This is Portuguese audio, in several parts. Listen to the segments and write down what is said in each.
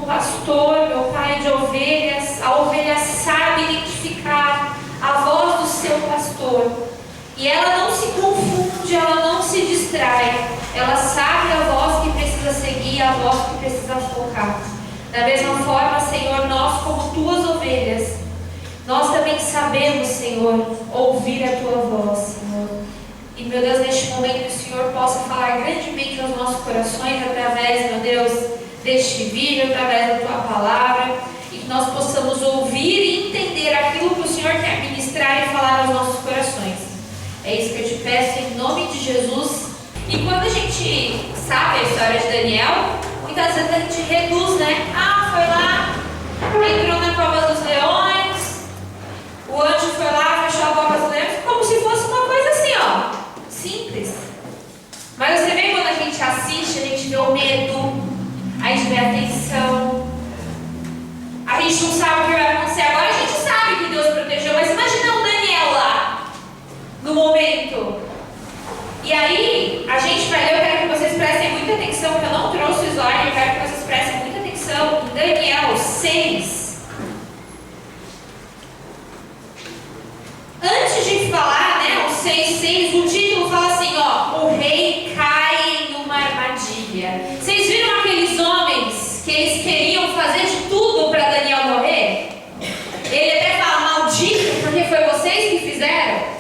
pastor, meu Pai, de ovelhas, a ovelha sabe identificar a voz do seu pastor. E ela não se confunde, ela não se distrai. Ela sabe a voz que precisa seguir, a voz que precisa focar. Da mesma forma, Senhor, nós como tuas ovelhas, nós também sabemos, Senhor, ouvir a tua voz, Senhor. E, meu Deus, neste momento que o Senhor possa falar grandemente aos nossos corações através, meu Deus, deste vídeo, através da tua palavra, e que nós possamos ouvir e entender aquilo que o Senhor quer ministrar e falar aos nossos corações. É isso que eu te peço em nome de Jesus. E quando a gente sabe a história de Daniel, muitas vezes a gente reduz, né? Ah, foi lá, entrou na cova dos leões, o anjo foi lá, fechou a boca dos leões, como se fosse uma coisa assim, ó, simples. Mas você vê quando a gente assiste, a gente vê o medo, a gente vê a tensão, a gente não sabe o que vai acontecer. Agora a gente sabe que Deus protegeu, mas imagina o Daniel lá, no momento. E aí, a gente vai ler, eu quero que vocês prestem muita atenção, porque eu não trouxe o slide, eu quero que vocês prestem muita atenção em Daniel 6. Antes de falar, né, o 6:6, o título fala assim, ó, o rei cai numa armadilha. Vocês viram aqueles homens que eles queriam fazer de tudo para Daniel morrer? Ele até fala, maldito, porque foi vocês que fizeram.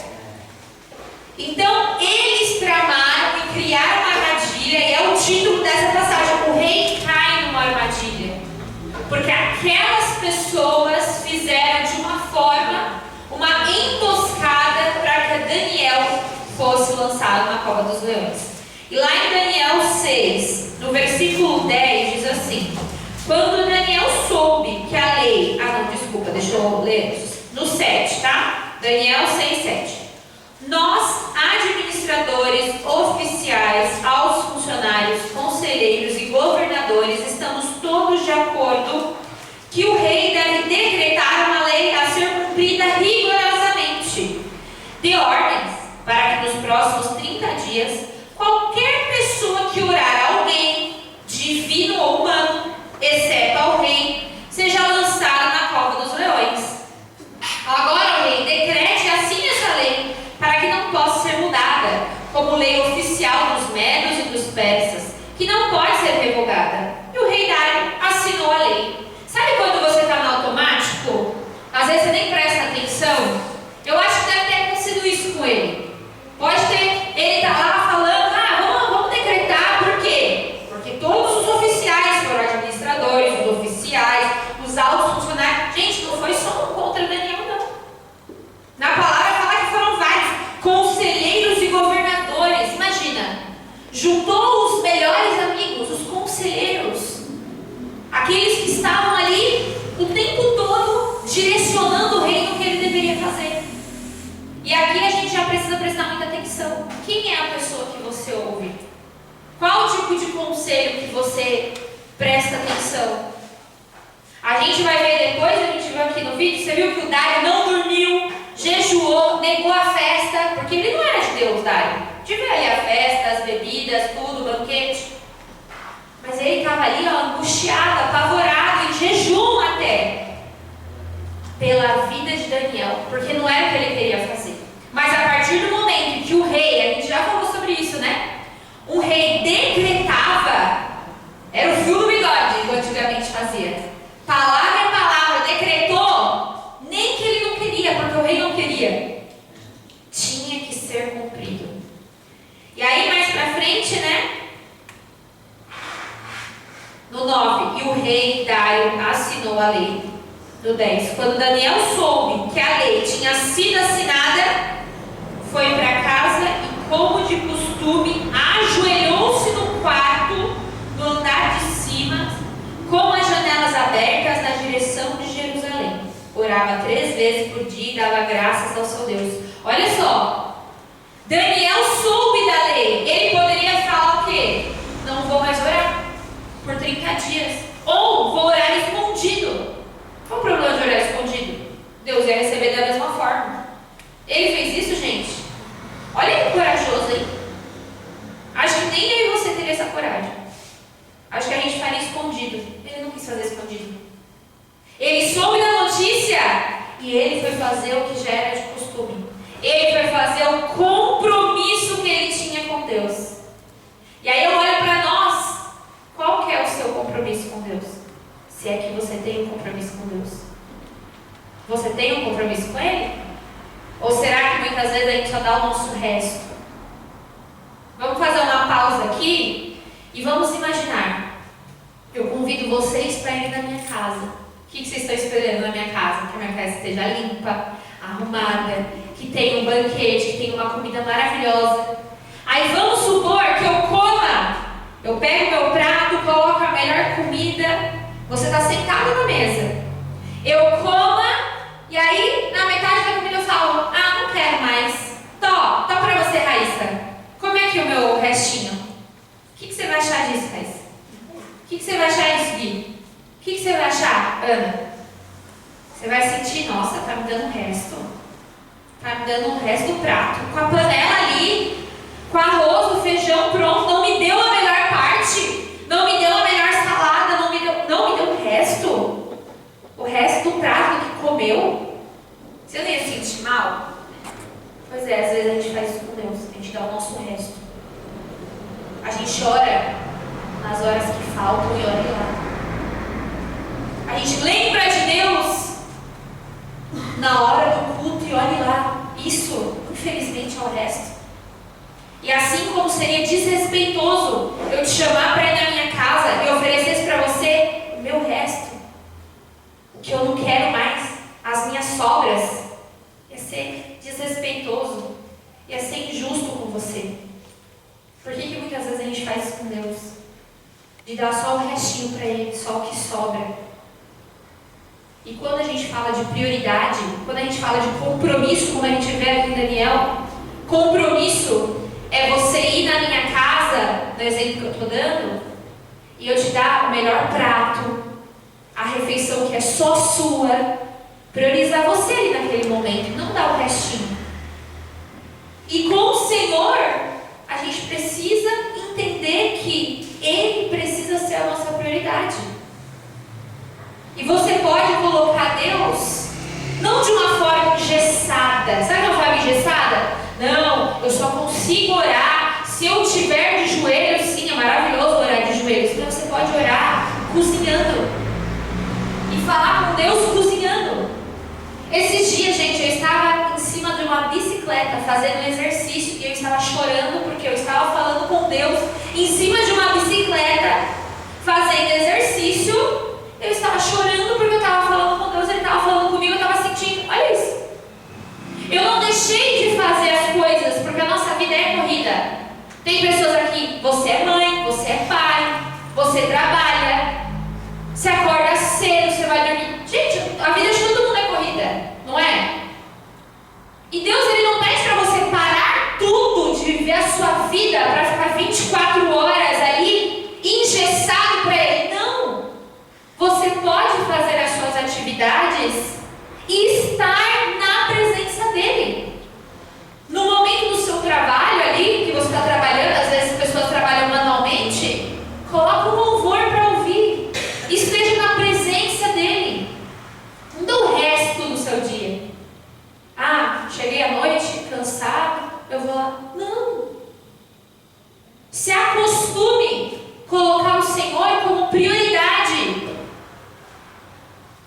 Então, eles tramaram e criaram uma armadilha, e é o título dessa passagem, o rei cai numa armadilha. Porque aquelas pessoas fizeram de uma forma, uma emboscada para que Daniel fosse lançado na cova dos leões. E lá em Daniel 6, no versículo 10, diz assim, quando Daniel soube que a lei... deixa eu ler no 7, tá? Daniel 6:7. Nós, administradores, oficiais, altos funcionários, conselheiros e governadores, estamos todos de acordo que o rei deve decretar uma lei a ser cumprida rigorosamente. Dê ordens para que nos próximos 30 dias, qualquer pessoa que orar a alguém, divino ou humano, exceto ao rei, seja lançada na cova dos leões. Agora, o rei, decrete assim essa lei, para que não possa ser mudada, como lei oficial dos medos e dos persas, que não pode ser revogada. E o rei Dário assinou a lei. Sabe quando você está no automático? Às vezes você nem presta atenção. Eu acho que deve ter acontecido isso com ele. Pode ter, ele está lá falando, vamos decretar, por quê? Porque todos os oficiais foram administradores, os oficiais, os altos funcionários. Gente, não foi só um contra Daniel, não. Na palavra fala que foram vários conselheiros e governadores. Imagina, juntou os melhores amigos, os conselheiros, aqueles que estavam ali o tempo todo direcionando o rei no que ele deveria fazer. E aqui a gente já precisa prestar muita atenção. Quem é a pessoa que você ouve? Qual tipo de conselho que você presta atenção? A gente vai ver depois, a gente viu aqui no vídeo, você viu que o Dário não dormiu, jejuou, negou a festa, porque ele não era de Deus, Dário. Tive ali a festa, as bebidas, tudo, o banquete. Mas ele estava ali, ó, angustiado, apavorado, em jejum até, pela vida de Daniel, porque não era o que ele queria fazer. Mas a partir do momento em que o rei, a gente já falou sobre isso, né? O rei decretava, era o fio do bigode que antigamente fazia. Palavra é palavra, decretou, nem que ele não queria, porque o rei não queria. Tinha que ser cumprido. E aí mais pra frente, né? No 9, e o rei Dário assinou a lei. No 10, quando Daniel soube que a lei tinha sido assinada, foi para casa e, como de costume, ajoelhou-se no quarto, no andar de cima, com as janelas abertas na direção de Jerusalém. Orava 3 vezes por dia e dava graças ao seu Deus. Olha só, Daniel soube da lei. Ele poderia falar o quê? Não vou mais orar por 30 dias. Ou vou orar escondido. Qual o problema de orar escondido? Deus ia receber da mesma forma. Ele fez isso, gente? Olha que corajoso, hein? Acho que nem eu e você teria essa coragem. Acho que a gente faria escondido. Ele não quis fazer escondido. tem um compromisso com Deus? Você tem um compromisso com Ele? Ou será que muitas vezes a gente só dá o nosso resto? Vamos fazer uma pausa aqui e vamos imaginar. Eu convido vocês para irem na minha casa. O que vocês estão esperando na minha casa? Que a minha casa esteja limpa, arrumada, que tenha um banquete, que tenha uma comida maravilhosa. Aí vamos supor que eu coma, eu pego meu prato, coloco a melhor comida, você está sentado na mesa. Eu coma, e aí na metade da comida eu falo, não quero mais. Tó pra você, Raíssa. Como é que é o meu restinho? O que você vai achar disso, Raíssa? O que você vai achar disso, Gui? O que você vai achar, Ana? Você vai sentir, nossa, tá me dando o resto. Tá me dando o resto do prato. Com a panela ali, com arroz, o feijão pronto, não me deu a melhor parte. Não me deu a melhor salada, não me deu o resto. O resto do prato que comeu. Você não ia se sentir mal? Pois é, às vezes a gente faz isso com Deus. A gente dá o nosso resto. A gente ora nas horas que faltam e olha lá. A gente lembra de Deus na hora do culto e olhe lá. Isso, infelizmente, é o resto. E assim como seria desrespeitoso eu te chamar para ir na minha casa e oferecesse para você o meu resto, o que eu não quero mais, as minhas sobras, ia ser desrespeitoso, ia ser injusto com você. Por que muitas vezes a gente faz isso com Deus? De dar só o restinho para Ele, só o que sobra. E quando a gente fala de prioridade, quando a gente fala de compromisso, como a gente vê aqui em Daniel, compromisso é você ir na minha casa, no exemplo que eu estou dando, e eu te dar o melhor prato, a refeição que é só sua, priorizar você ali naquele momento, não dar o restinho. E com o Senhor, a gente precisa entender que Ele precisa ser a nossa prioridade. E você pode colocar Deus não de uma forma engessada. Sabe uma forma engessada? Não, eu só consigo orar se eu estiver de joelhos. Sim, é maravilhoso orar de joelhos. Mas você pode orar cozinhando. E falar com Deus cozinhando. Esses dias, gente, eu estava em cima de uma bicicleta fazendo um exercício. E eu estava chorando porque eu estava falando com Deus em cima de uma bicicleta fazendo exercício. Eu estava chorando porque eu estava falando com Deus, Ele estava falando comigo, eu estava sentindo, olha isso. Eu não deixei de fazer as coisas, porque a nossa vida é corrida. Tem pessoas aqui, você é mãe, você é pai, você trabalha, você acorda cedo, você vai dormir. Gente, a vida de todo mundo é corrida, não é? E Deus, Ele não pede para você parar tudo de viver a sua vida para ficar 24 horas ali, engessado para Ele. Não! Você pode fazer as suas atividades e estar na presença dEle. No momento do seu trabalho ali, que você está trabalhando, às vezes as pessoas trabalham manualmente, coloca um louvor para ouvir. Esteja na presença dEle. Não dê o resto do seu dia. Cheguei à noite, cansado, eu vou lá. Não. Se acostume a colocar o Senhor como prioridade.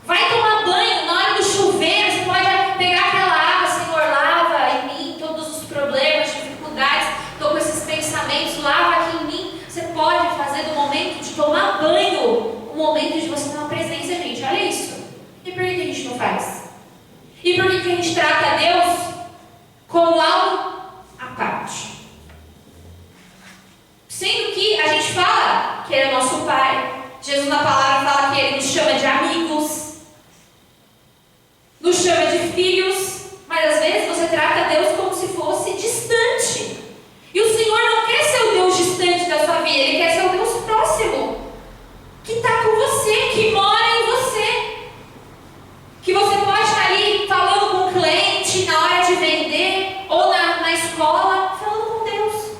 Vai tomar banho na hora do chuveiro, você pode pegar aquela água, Senhor, lava em mim todos os problemas, dificuldades, estou com esses pensamentos, lava aqui em mim. Você pode fazer do momento de tomar banho o momento de você estar na presença, gente, olha isso. E por que a gente não faz? E por que a gente trata Deus como algo à parte? Sendo que a gente fala que Ele é nosso Pai, Jesus na palavra fala que Ele nos chama de amigos, nos chama de filhos, mas às vezes você trata Deus como se fosse distante. E o Senhor não quer ser o Deus distante da sua vida, Ele quer ser o Deus próximo, que está com você, que mora em você. Que você pode estar ali falando com o cliente na hora de vender, ou na escola, falando com Deus.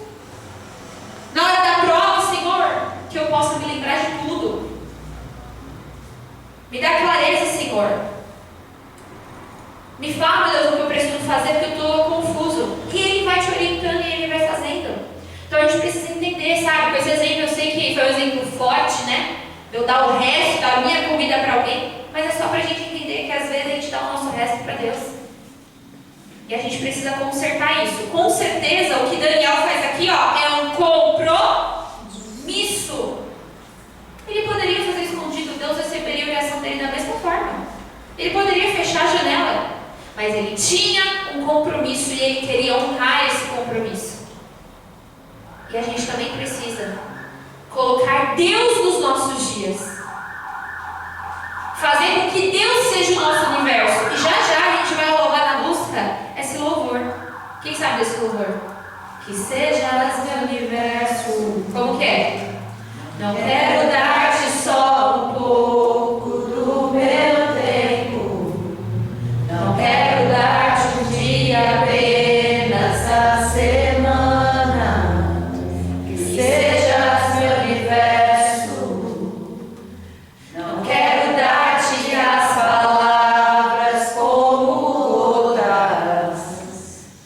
Na hora da prova, Senhor, que eu possa me lembrar de tudo. Me dá clareza, Senhor. Me fala, Deus, o que eu preciso fazer, porque eu estou confuso. E Ele vai te orientando e Ele vai fazendo. Então a gente precisa entender, sabe? Com esse exemplo, eu sei que foi um exemplo forte, né? eu dar o resto da minha comida para alguém, mas é só para a gente entender que às vezes a gente dá o nosso resto para Deus. E a gente precisa consertar isso. Com certeza, o que Daniel faz aqui, ó, é um compromisso. Ele poderia fazer escondido, Deus receberia a oração dele da mesma forma. Ele poderia fechar a janela, mas ele tinha um compromisso e ele queria honrar esse compromisso. E a gente também precisa colocar Deus nos nossos dias, fazer com que Deus seja o nosso universo. E já a gente vai louvar na música esse louvor. Quem sabe desse louvor? Que sejas meu universo. Como que é? Não quero dar-te só um pouco do meu tempo. Não quero dar-te um dia apenas a semana. Que sejas meu universo. Não quero dar-te as palavras como gotas.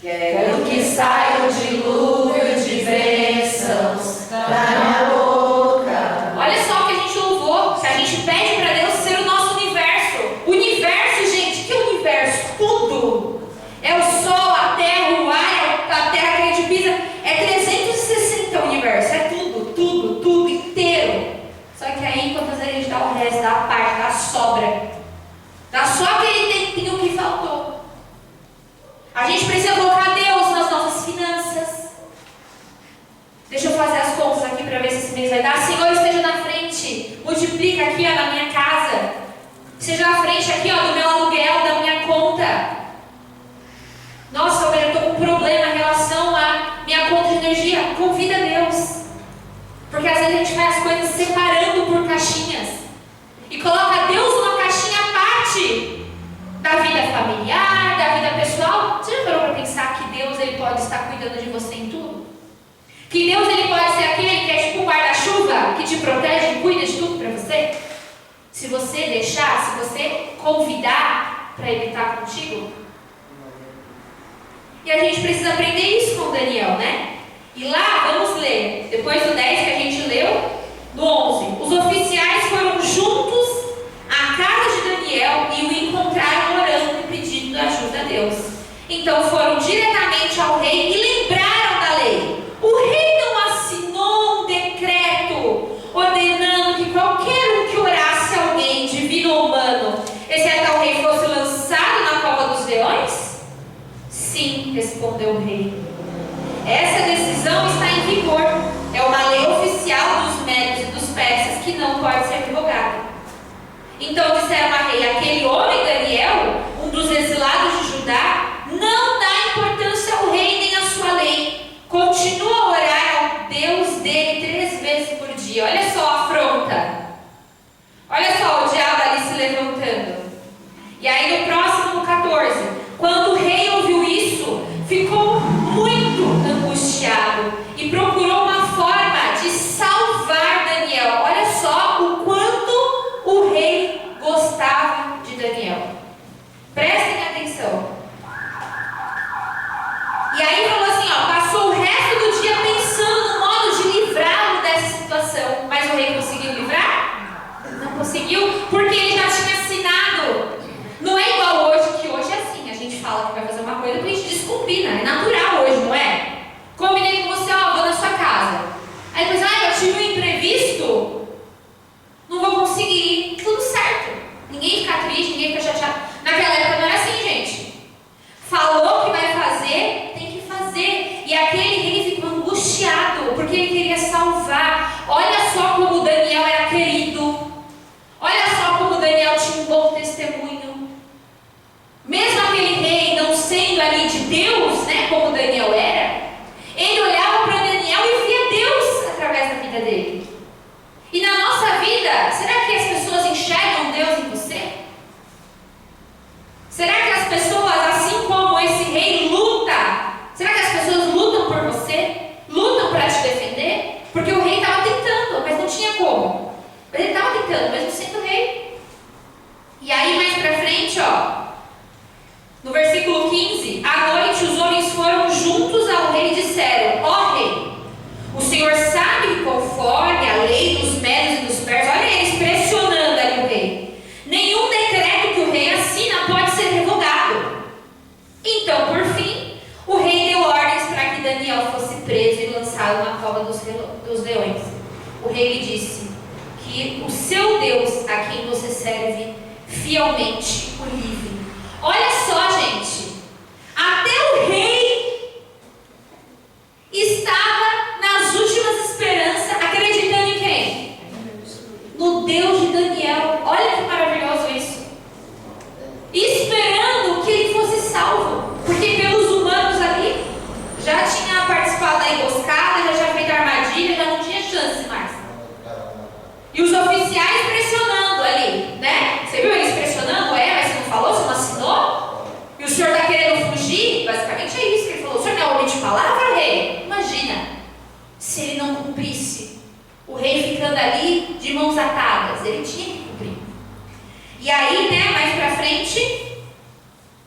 Quero que saia o dilúvio de bênçãos da minha boca. Olha só o que a gente louvou. Se a gente pede para Deus ser o nosso universo. Universo, gente, que universo? Tudo. É o sol, a terra, o ar, a terra que a gente pisa. É 360 o universo. É tudo inteiro. Só que aí, quantas vezes a gente dá o resto, dá a parte, dá a sobra. Dá só aquele tempinho que faltou. A gente precisa colocar Deus nas nossas finanças. Deixa eu fazer as contas aqui para ver se esse mês vai dar. Senhor, esteja na frente. Multiplica aqui, ó, na minha casa. Esteja na frente aqui, ó, do meu aluguel, da minha conta. Nossa, eu estou com um problema em relação à minha conta de energia. Convida Deus. Porque às vezes a gente faz as coisas separando por caixinhas. E coloca Deus numa caixinha à parte da vida familiar, da vida pessoal. Você já parou para pensar que Deus ele pode estar cuidando de você em tudo? Que Deus ele pode ser aquele que é tipo um guarda-chuva, que te protege e cuida de tudo para você? Se você deixar, se você convidar para ele estar contigo. E a gente precisa aprender isso com Daniel, né? E lá, vamos ler, depois do 10 que a gente leu, no 11. Os oficiais foram juntos à casa de Daniel e o encontraram orando e pedindo ajuda a Deus. Então foram diretamente ao rei e lembraram da lei. O rei não assinou um decreto ordenando que qualquer um que orasse alguém, divino ou humano, exceto ao rei, fosse lançado na cova dos leões? Sim, respondeu o rei. Essa decisão está em vigor. É uma lei oficial dos médios e dos persas que não pode ser revogada. Então disseram a rei: aquele homem Daniel, um dos exilados de Judá, não dá importância ao rei nem à sua lei. Continua a orar ao Deus dele 3 vezes por dia. Olha só a afronta. Olha só o diabo ali se levantando. E aí no próximo, no 14, quando o rei ouviu isso, ficou muito angustiado e procurou uma forma de salvar Daniel. Olha só o quanto o rei gostava de Daniel. Prestem atenção. E aí falou assim, ó, passou o resto do dia pensando no modo de livrá-lo dessa situação. Mas o rei conseguiu livrar? Não conseguiu, porque ele já tinha assinado. Não é igual hoje, que hoje é assim, a gente fala que vai fazer uma coisa, a gente descombina, é natural hoje, não é? Combinei com você, ó, vou na sua casa. Aí depois, eu tive um imprevisto, não vou conseguir ir. Tudo certo. Ninguém fica triste, ninguém fica chateado. Naquela época não era assim, gente. Falou que vai fazer, tem que fazer. E aquele rei ficou angustiado, porque ele queria salvar. Olha só como Daniel era querido. Olha só como Daniel tinha um bom testemunho. Mesmo aquele rei não sendo ali de Deus, né, como Daniel era, ele olhava para Daniel e via Deus através da vida dele. E na nossa vida, será que as pessoas enxergam Deus em você? Será que as pessoas, assim como esse rei, luta? Será que as pessoas lutam por você? Lutam para te defender? Porque o rei estava tentando, mas não tinha como. Mas ele estava tentando, mesmo sendo rei. E aí, mais para frente, ó, no versículo 15, à noite os homens foram juntos preso e lançado na cova dos leões. O rei lhe disse que o seu Deus, a quem você serve fielmente, o livre. Olha só, gente, até o rei estava nas últimas esperanças, acreditando em quem? No Deus de Daniel. Olha que maravilhoso isso. Esperando que ele fosse salvo, porque pelos humanos ali já tinha participado da emboscada, já tinha feito a armadilha, já não tinha chance mais. E os oficiais pressionando ali, né? Você viu eles pressionando? Mas você não falou, você não assinou? E o senhor está querendo fugir? Basicamente é isso que ele falou. O senhor não é homem de palavra, rei? Imagina se ele não cumprisse. O rei ficando ali de mãos atadas. Ele tinha que cumprir. E aí, né, mais pra frente,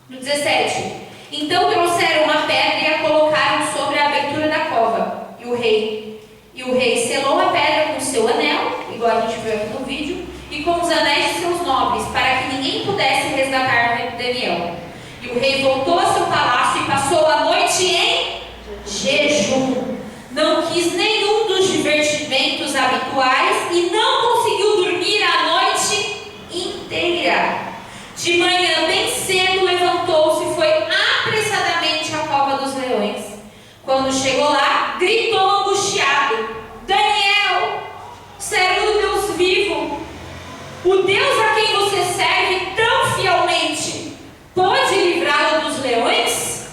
no 17. Então trouxeram uma pedra e a colocaram sobre a abertura da cova. E o rei selou a pedra com seu anel, igual a gente viu aqui no vídeo, e com os anéis de seus nobres, para que ninguém pudesse resgatar Daniel. E o rei voltou ao seu palácio e passou a noite em jejum. Não quis nenhum dos divertimentos habituais e não conseguiu dormir a noite inteira. De manhã, bem cedo, levantou-se e foi apressadamente à cova dos leões. Quando chegou lá, gritou angustiado: Daniel, servo do Deus vivo, o Deus a quem você serve tão fielmente, pode livrá-lo dos leões?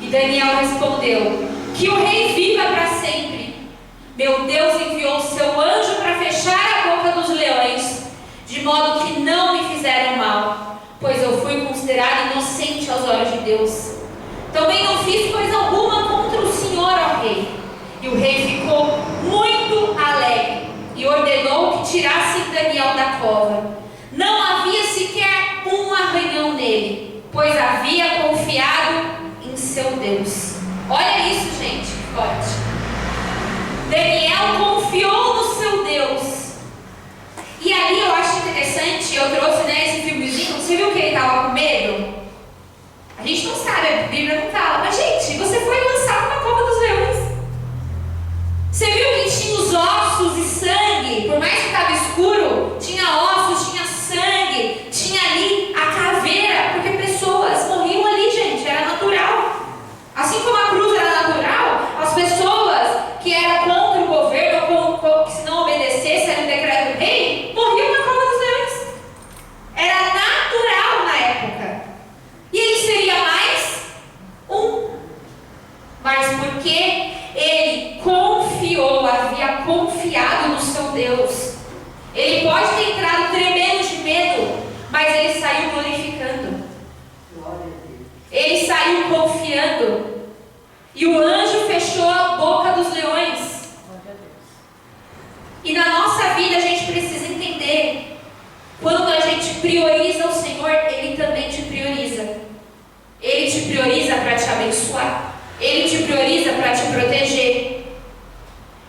E Daniel respondeu: que o rei viva para sempre. Meu Deus enviou seu anjo para fechar a boca dos leões, de modo que não me fizeram mal, pois eu fui considerado inocente aos olhos de Deus. Também não fiz coisa alguma contra o Senhor, ó rei. E o rei ficou muito alegre e ordenou que tirassem Daniel da cova. Não havia sequer um arranhão nele, pois havia confiado em seu Deus. Olha isso, gente, que forte. Daniel confiou no seu Deus. E ali eu acho interessante, eu trouxe, né, esse filmezinho. Você viu que ele estava com medo? A gente não sabe, a Bíblia não fala. Mas, gente, você foi lançado na cova dos leões. Você viu que tinha os ossos e sangue? Por mais que estava escuro, tinha ossos, tinha sangue, tinha ali a caveira, porque pessoas morriam ali, gente, era natural. Assim como a cruz era natural, as pessoas que eram contra o governo, ou que se não obedecessem ao decreto do rei, morriam na cova dos leões. Era natural na época. E ele seria mais um. Mas porque ele confiou, havia confiado no seu Deus. Ele pode ter entrado tremendo de medo, mas ele saiu glorificando. Ele saiu confiando. E o anjo fechou a boca dos leões. E na nossa vida a gente precisa entender: quando a gente prioriza o Senhor, Ele também te prioriza. Ele te prioriza para te abençoar. Ele te prioriza para te proteger.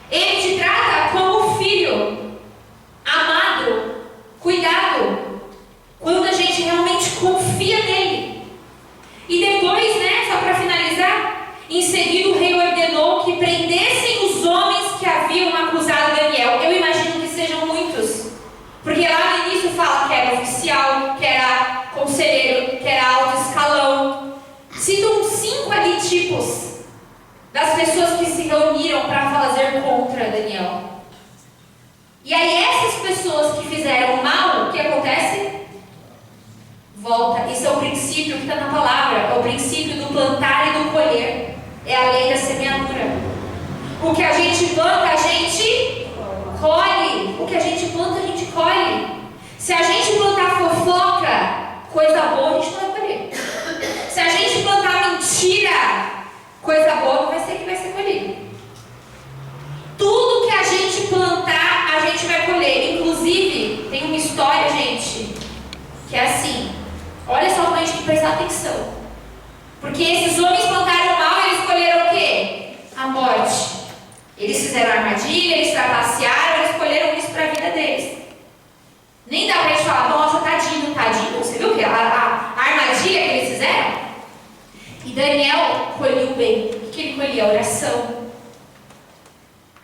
Ele te trata como filho amado, cuidado, quando a gente realmente confia nele. E depois, né, só para finalizar, em seguida o rei ordenou que prendessem os homens que haviam acusado Daniel. Eu imagino que sejam muitos, porque lá no início fala que era oficial, que era conselheiro, que era alto escalão. Citam 5 ali tipos das pessoas que se reuniram para fazer contra Daniel. E aí essas pessoas que fizeram mal, o que acontece? Volta. Isso é o princípio que está na palavra, é o princípio do plantar e do colher. É a lei da semeadura. O que a gente planta, a gente colhe. O que a gente planta, a gente colhe. Se a gente plantar fofoca, coisa boa a gente não vai colher. Se a gente plantar mentira, coisa boa não vai ser que vai ser colhida. Tudo que a gente plantar, a gente vai colher. Inclusive, tem uma história, gente, que é assim. Olha só como a gente tem que prestar atenção. Porque esses homens plantaram mal e eles colheram o quê? A morte. Eles fizeram armadilha, eles trapacearam, eles colheram isso para a vida deles. Nem dá pra gente falar: nossa, tadinho, tadinho. Você viu que a armadilha que eles fizeram? E Daniel colheu bem. O que ele colhia? A oração.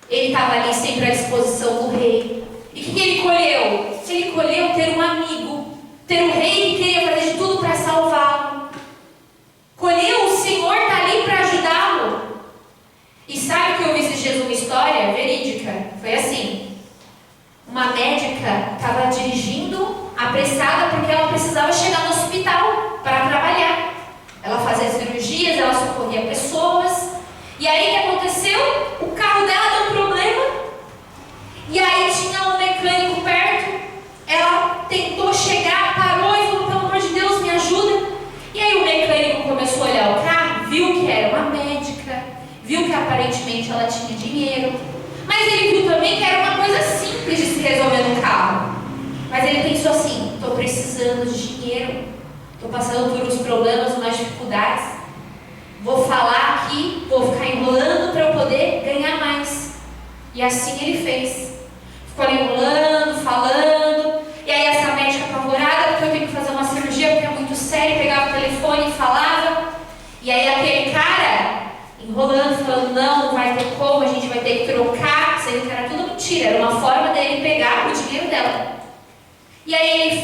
Ele estava ali sempre à disposição do rei. E o que ele colheu? Ele colheu ter um amigo, ter um rei que queria fazer de tudo para salvá-lo. Colheu o Senhor está ali para ajudá-lo. E sabe que eu vi esses dias uma história verídica? Foi assim: uma médica estava dirigindo apressada porque ela precisava chegar no hospital para trabalhar. Ela fazia cirurgias, ela socorria pessoas. E aí o que aconteceu? O carro dela deu um problema. E aí tinha um mecânico perto. Ela tentou chegar, parou e falou: pelo amor de Deus, me ajuda. E aí o mecânico começou a olhar o carro, viu que era uma médica, viu que aparentemente ela tinha dinheiro. Mas ele viu também que era uma coisa simples de se resolver no carro. Mas ele pensou assim: estou precisando de dinheiro, estou passando por uns problemas, umas dificuldades. Vou falar aqui, vou ficar enrolando para eu poder ganhar mais. E assim ele fez. Ficou enrolando, falando. E aí essa médica apavorada, porque eu tenho que fazer uma cirurgia, porque é muito sério, pegava o telefone e falava. E aí aquele cara enrolando, falando: não vai ter como, a gente vai ter que trocar. Sendo que era tudo mentira, era uma forma dele pegar o dinheiro dela. E aí ele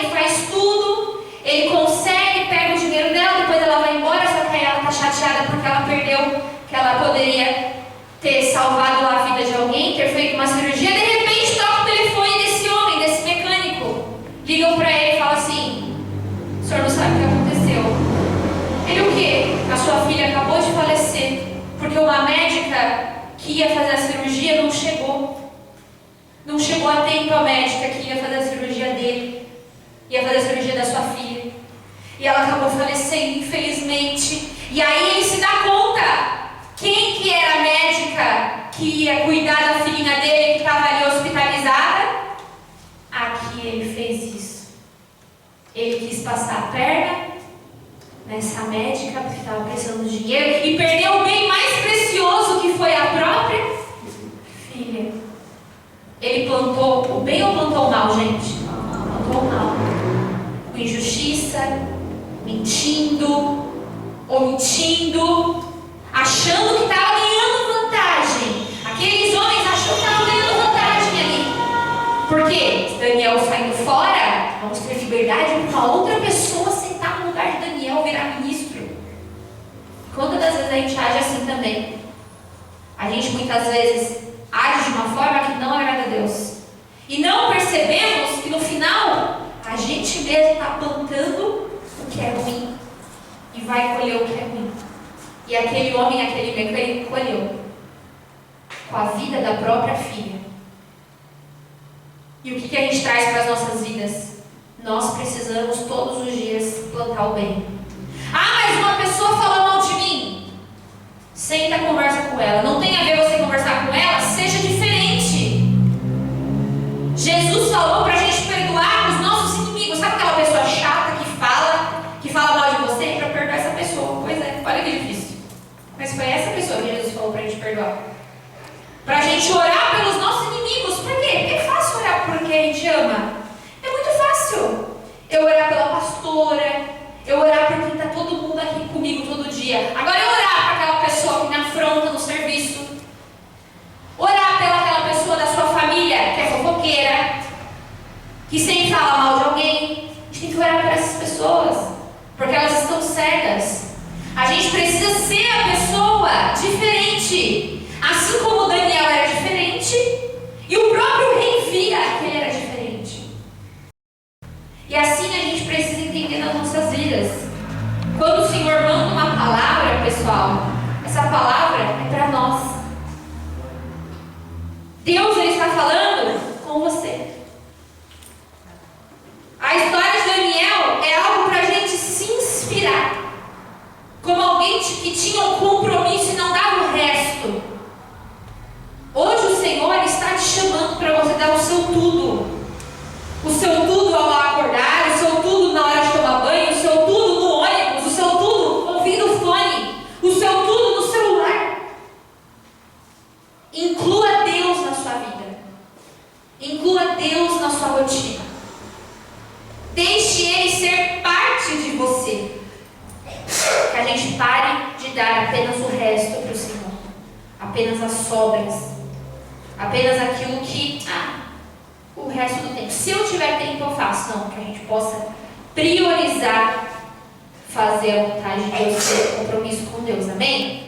faz tudo, ele consegue, pega o dinheiro dela, depois ela vai embora, só que aí ela tá chateada porque ela perdeu, que ela poderia ter salvado a vida de alguém, ter feito uma cirurgia. De repente toca o telefone desse homem, desse mecânico. Ligam pra ele e falam assim: o senhor não sabe o que aconteceu. Ele: o quê? A sua filha acabou de falecer, porque uma médica que ia fazer a cirurgia não chegou. Não chegou a tempo a médica que ia fazer a cirurgia dele. Ia fazer a cirurgia da sua filha. E ela acabou falecendo, infelizmente. E aí ele se dá conta quem que era a médica que ia cuidar da filhinha dele, que estava ali hospitalizada. Aqui ele fez isso. Ele quis passar a perna nessa médica porque estava precisando de dinheiro e perdeu o bem mais precioso, que foi a própria filha. Ele plantou o bem ou plantou o mal, gente? Plantou o mal. Com injustiça, mentindo, omitindo, achando que estava ganhando vantagem. Aqueles homens acham que estavam ganhando vantagem ali. Por quê? Se Daniel saindo fora, vamos ter liberdade para uma outra pessoa sentar no lugar de Daniel, virar ministro. Quantas das vezes a gente age assim também? A gente muitas vezes age de uma forma que não agrada a Deus. E não percebemos que no final a gente mesmo está plantando o que é ruim e vai colher o que é ruim. E aquele homem, aquele mecânico colheu com a vida da própria filha. E o que a gente traz para as nossas vidas? Nós precisamos todos os dias plantar o bem. Ah, mas uma pessoa falou mal de mim. Senta, conversa com ela. Não tem a ver você conversar com ela, seja diferente. Jesus falou para a gente perdoar os nossos inimigos. Sabe aquela pessoa chata que fala mal de você? Para perdoar essa pessoa. Pois é, olha que difícil. Mas foi essa pessoa que Jesus falou para a gente perdoar. Para a gente orar pelos nossos inimigos. Por quê? Porque é fácil orar porque a gente ama. É muito fácil. Eu orar pela pastora, eu orar por quem está todo mundo aqui comigo todo dia. Agora eu orar para aquela pessoa que me afronta no serviço. Orar pelaquela pessoa da sua família que é fofoqueira, que sempre fala mal de alguém. A gente tem que orar por essas pessoas, porque elas estão cegas. A gente precisa ser a pessoa diferente. Assim como Daniel era diferente, e o próprio rei via que ele era diferente. E assim a gente precisa entender nas nossas vidas. Quando o Senhor manda uma palavra, pessoal, essa palavra é para nós. Deus, ele está falando com você. A história de Daniel é algo para a gente se inspirar. Como alguém que tinha um compromisso e não dava o resto. Hoje o Senhor está te chamando para você dar o seu tudo. O seu tudo ao acordar, o seu tudo na hora de tomar banho, o seu tudo no ônibus, o seu tudo ouvindo o fone, o seu tudo no celular. Inclua Deus na sua vida. Inclua Deus na sua rotina. Deixe Ele ser parte de você. Que a gente pare de dar apenas o resto para o Senhor. Apenas as sobras. apenas aquilo que, o resto do tempo. Se eu tiver tempo, eu faço. Não, que a gente possa priorizar fazer a vontade de Deus, ter compromisso com Deus. Amém?